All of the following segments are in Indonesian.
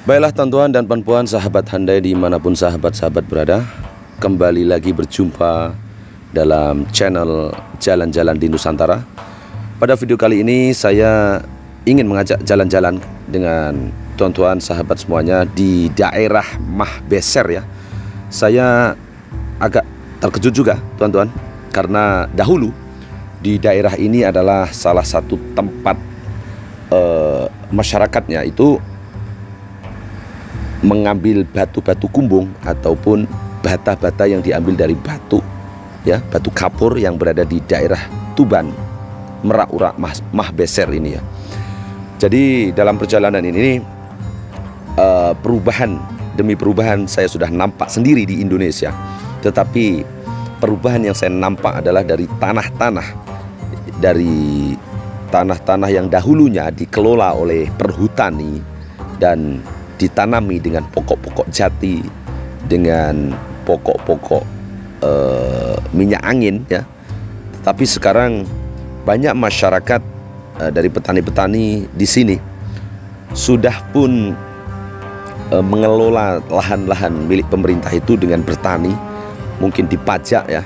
Baiklah tuan-tuan dan puan-puan, sahabat handai dimanapun sahabat-sahabat berada, kembali lagi berjumpa dalam channel Jalan-Jalan di Nusantara. Pada video kali ini saya ingin mengajak jalan-jalan dengan tuan-tuan sahabat semuanya di daerah Mahbeser ya. Saya agak terkejut juga tuan-tuan, karena dahulu di daerah ini adalah salah satu tempat masyarakatnya itu mengambil batu-batu kumbung ataupun bata-bata yang diambil dari batu ya, batu kapur yang berada di daerah Tuban, Merak-Urak, Mahbeser ini ya. Jadi dalam perjalanan ini perubahan demi perubahan saya sudah nampak sendiri di Indonesia. Tetapi perubahan yang saya nampak adalah dari tanah-tanah yang dahulunya dikelola oleh perhutani dan ditanami dengan pokok-pokok jati, dengan pokok-pokok minyak angin ya. Tetapi sekarang banyak masyarakat dari petani-petani di sini sudah pun mengelola lahan-lahan milik pemerintah itu dengan bertani, mungkin dipajak ya,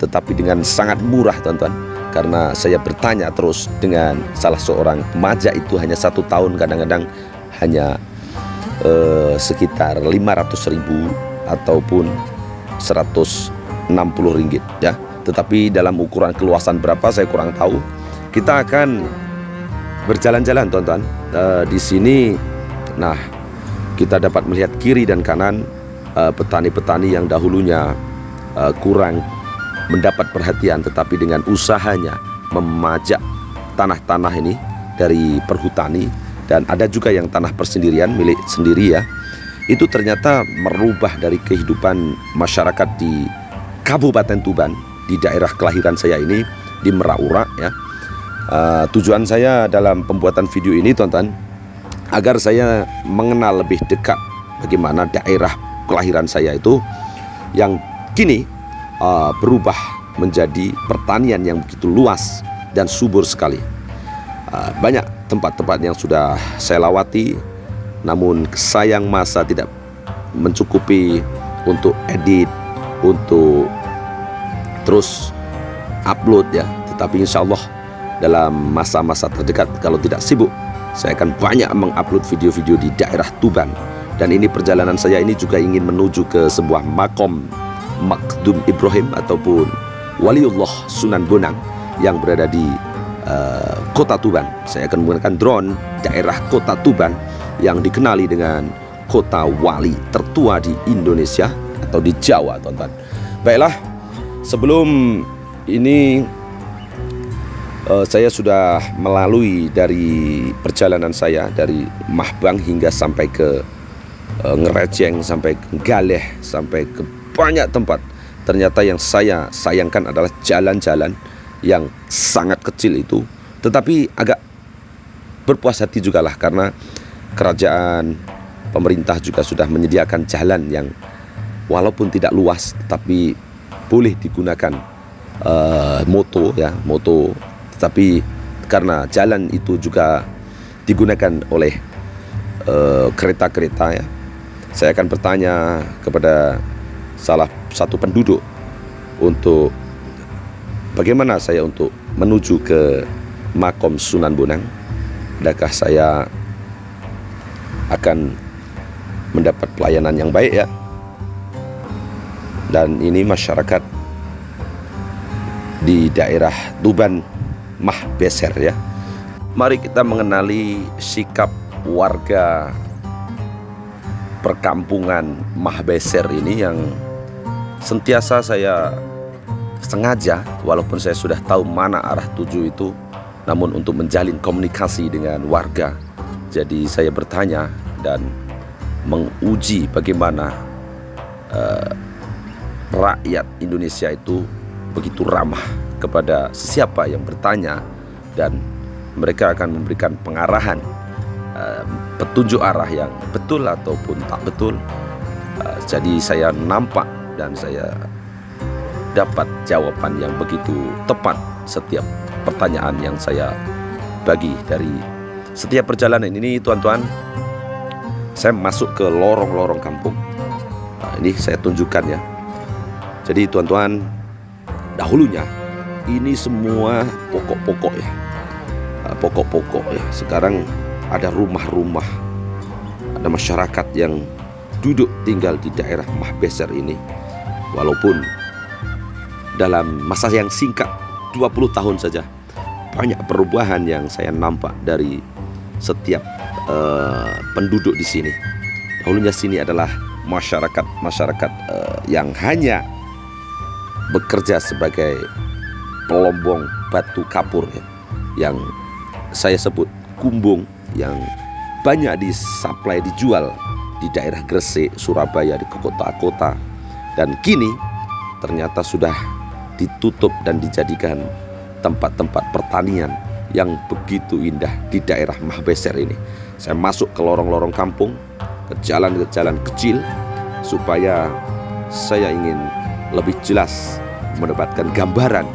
tetapi dengan sangat murah teman-teman. Karena saya bertanya terus dengan salah seorang pemajak, itu hanya 1 tahun kadang-kadang hanya sekitar 500.000 ataupun 160 ringgit ya. Tetapi dalam ukuran keluasan berapa saya kurang tahu. Kita akan berjalan-jalan teman-teman di sini. Nah, kita dapat melihat kiri dan kanan petani-petani yang dahulunya kurang mendapat perhatian, tetapi dengan usahanya memajak tanah-tanah ini dari perhutani, dan ada juga yang tanah persendirian milik sendiri ya, itu ternyata merubah dari kehidupan masyarakat di Kabupaten Tuban, di daerah kelahiran saya ini, di Merak-Urak ya. Tujuan saya dalam pembuatan video ini teman-teman, agar saya mengenal lebih dekat bagaimana daerah kelahiran saya itu yang kini berubah menjadi pertanian yang begitu luas dan subur sekali. Banyak tempat-tempat yang sudah saya lawati, namun sayang masa tidak mencukupi untuk edit, untuk terus upload ya. Tetapi insya Allah dalam masa-masa terdekat, kalau tidak sibuk, saya akan banyak mengupload video-video di daerah Tuban. Dan ini perjalanan saya ini juga ingin menuju ke sebuah makom Makdum Ibrahim ataupun Waliullah Sunan Bonang yang berada di kota Tuban. Saya akan menggunakan drone daerah kota Tuban yang dikenali dengan kota wali tertua di Indonesia atau di Jawa teman-teman. Baiklah, sebelum ini saya sudah melalui dari perjalanan saya dari Mahbang hingga sampai ke Ngerejeng, sampai ke Galeh, sampai ke banyak tempat. Ternyata yang saya sayangkan adalah jalan-jalan yang sangat kecil itu, tetapi agak berpuas hati juga lah, karena kerajaan, pemerintah juga sudah menyediakan jalan yang walaupun tidak luas tetapi boleh digunakan moto ya, moto. Tetapi karena jalan itu juga digunakan oleh kereta-kereta ya, saya akan bertanya kepada salah satu penduduk untuk bagaimana saya untuk menuju ke makom Sunan Bonang. Adakah saya akan mendapat pelayanan yang baik ya. Dan ini masyarakat di daerah Tuban Mahbeser ya. Mari kita mengenali sikap warga perkampungan Mahbeser ini yang sentiasa saya sengaja, walaupun saya sudah tahu mana arah tuju itu, namun untuk menjalin komunikasi dengan warga. Jadi saya bertanya dan menguji bagaimana rakyat Indonesia itu begitu ramah kepada siapa yang bertanya, dan mereka akan memberikan pengarahan, petunjuk arah yang betul ataupun tak betul. Jadi saya nampak dan saya dapat jawaban yang begitu tepat setiap pertanyaan yang saya bagi dari setiap perjalanan ini, tuan-tuan. Saya masuk ke lorong-lorong kampung. Nah, ini saya tunjukkan ya. Jadi teman-teman, dahulunya ini semua pokok-pokok ya, pokok-pokok ya. Sekarang ada rumah-rumah, ada masyarakat yang duduk tinggal di daerah Mahbeser ini. Walaupun dalam masa yang singkat 20 tahun saja, banyak perubahan yang saya nampak dari setiap penduduk di sini. Dahulunya sini adalah masyarakat yang hanya bekerja sebagai pelombong batu kapur ya, yang saya sebut kumbung, yang banyak disuplai dijual di daerah Gresik, Surabaya, di kota-kota, dan kini ternyata sudah ditutup dan dijadikan tempat-tempat pertanian yang begitu indah di daerah Mahbeser ini. Saya masuk ke lorong-lorong kampung, ke jalan-jalan kecil, supaya saya ingin lebih jelas mendapatkan gambaran,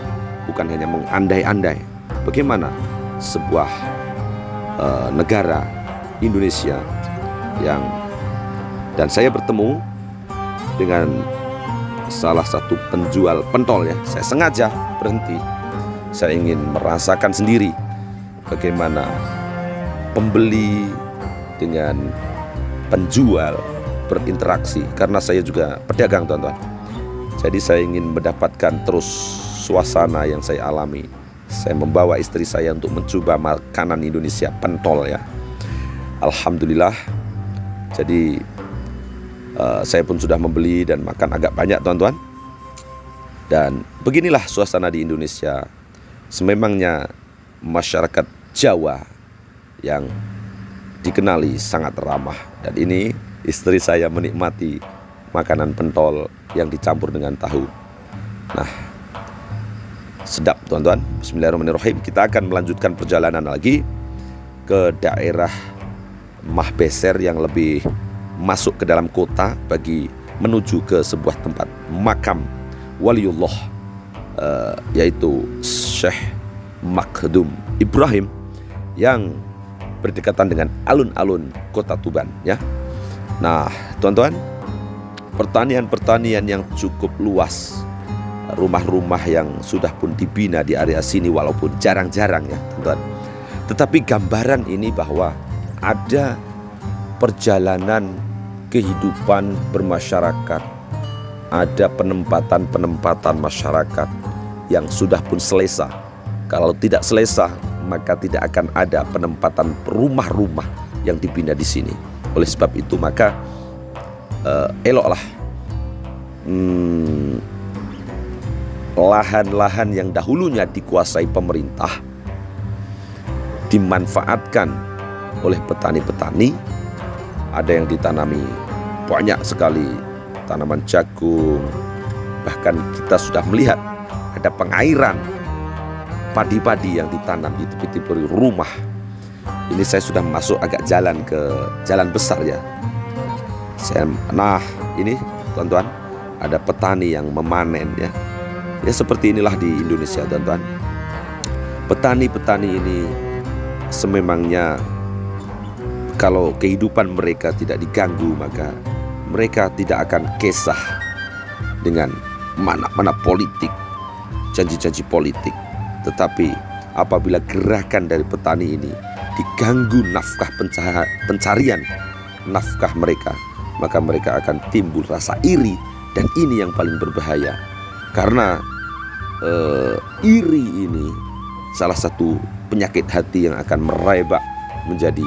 bukan hanya mengandai-andai bagaimana sebuah negara Indonesia dan saya bertemu dengan salah satu penjual pentol ya. Saya sengaja berhenti, saya ingin merasakan sendiri bagaimana pembeli dengan penjual berinteraksi, karena saya juga pedagang teman-teman. Jadi saya ingin mendapatkan terus suasana yang saya alami. Saya membawa istri saya untuk mencoba makanan Indonesia, pentol ya. Alhamdulillah. Jadi saya pun sudah membeli dan makan agak banyak teman-teman. Dan beginilah suasana di Indonesia. Sememangnya masyarakat Jawa yang dikenali sangat ramah. Dan ini istri saya menikmati makanan pentol yang dicampur dengan tahu. Nah, sedap teman-teman. Bismillahirrahmanirrahim. Kita akan melanjutkan perjalanan lagi ke daerah Mahbeser yang lebih masuk ke dalam kota, bagi menuju ke sebuah tempat makam waliullah, yaitu Syekh Makhdum Ibrahim yang berdekatan dengan alun-alun kota Tuban ya. Nah teman-teman, pertanian yang cukup luas, rumah-rumah yang sudah pun dibina di area sini walaupun jarang-jarang ya teman-teman. Tetapi gambaran ini bahwa ada perjalanan kehidupan bermasyarakat, ada penempatan masyarakat yang sudah pun selesa. Kalau tidak selesa, maka tidak akan ada penempatan rumah-rumah yang dibina di sini. Oleh sebab itu maka eloklah lahan-lahan yang dahulunya dikuasai pemerintah dimanfaatkan oleh petani-petani. Ada yang ditanami banyak sekali tanaman jagung, bahkan kita sudah melihat ada pengairan padi-padi yang ditanam di tepi-tepi rumah. Ini saya sudah masuk agak jalan ke jalan besar ya. Nah ini teman-teman, ada petani yang memanen ya. Ya seperti inilah di Indonesia teman-teman. Petani-petani ini sememangnya kalau kehidupan mereka tidak diganggu, maka mereka tidak akan kesah dengan mana-mana politik, janji-janji politik. Tetapi apabila gerakan dari petani ini diganggu nafkah pencarian nafkah mereka, maka mereka akan timbul rasa iri. Dan ini yang paling berbahaya, karena iri ini salah satu penyakit hati yang akan merebak menjadi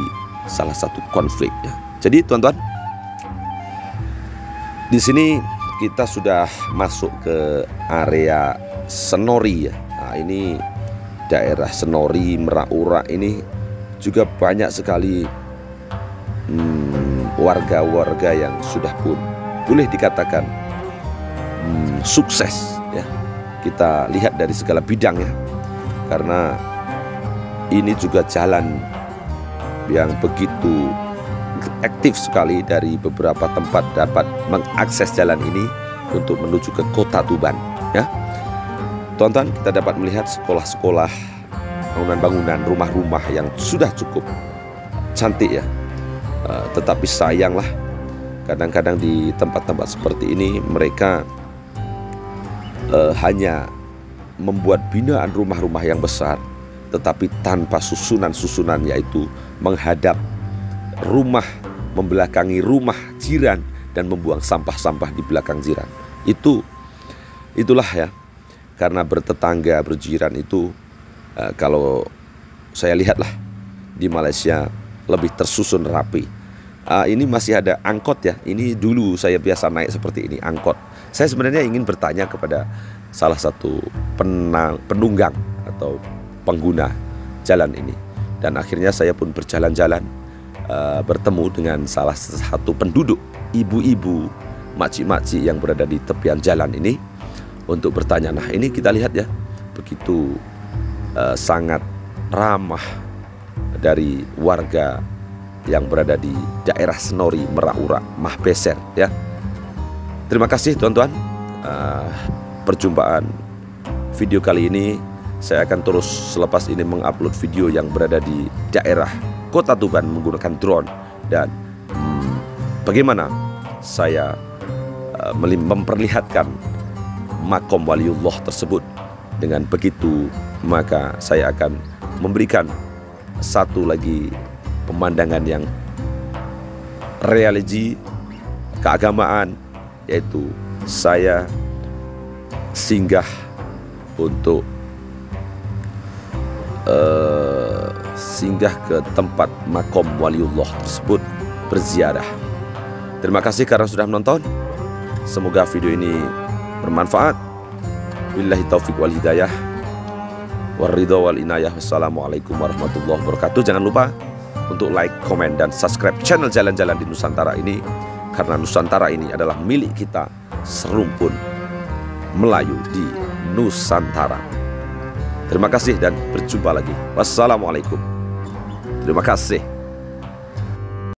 salah satu konflik ya. Jadi teman-teman, di sini kita sudah masuk ke area Senori ya. Nah, ini daerah Senori, Merak-Urak ini juga banyak sekali warga-warga yang sudah pun boleh dikatakan sukses ya. Kita lihat dari segala bidang ya, karena ini juga jalan yang begitu aktif sekali. Dari beberapa tempat dapat mengakses jalan ini untuk menuju ke kota Tuban ya. Teman-teman, kita dapat melihat sekolah-sekolah, bangunan-bangunan, rumah-rumah yang sudah cukup cantik ya. Tetapi sayanglah, kadang-kadang di tempat-tempat seperti ini mereka hanya membuat binaan rumah-rumah yang besar, tetapi tanpa susunan-susunan, yaitu menghadap rumah, membelakangi rumah jiran, dan membuang sampah-sampah di belakang jiran. Itulah ya, karena bertetangga, berjiran itu, kalau saya lihatlah di Malaysia lebih tersusun rapi. Ini masih ada angkot ya. Ini dulu saya biasa naik seperti ini, angkot. Saya sebenarnya ingin bertanya kepada salah satu penunggang atau pengguna jalan ini. Dan akhirnya saya pun berjalan-jalan, bertemu dengan salah satu penduduk, ibu-ibu, makcik-makcik yang berada di tepian jalan ini, untuk bertanya. Nah, ini kita lihat ya, begitu sangat ramah dari warga yang berada di daerah Senori, Merak-Urak, Mahbeser ya. Terima kasih teman-teman. Perjumpaan video kali ini, saya akan terus selepas ini mengupload video yang berada di daerah Kota Tuban menggunakan drone, dan bagaimana saya memperlihatkan makom waliullah tersebut. Dengan begitu, maka saya akan memberikan satu lagi pemandangan yang religi keagamaan, yaitu saya singgah untuk singgah ke tempat makom waliullah tersebut, berziarah. Terima kasih karena sudah menonton. Semoga video ini bermanfaat. Billahi taufiq wal hidayah, waridho wal inayah. Wassalamualaikum warahmatullahi wabarakatuh. Jangan lupa untuk like, komen, dan subscribe channel Jalan-Jalan di Nusantara ini, karena Nusantara ini adalah milik kita, serumpun Melayu di Nusantara. Terima kasih dan berjumpa lagi. Wassalamualaikum. Terima kasih.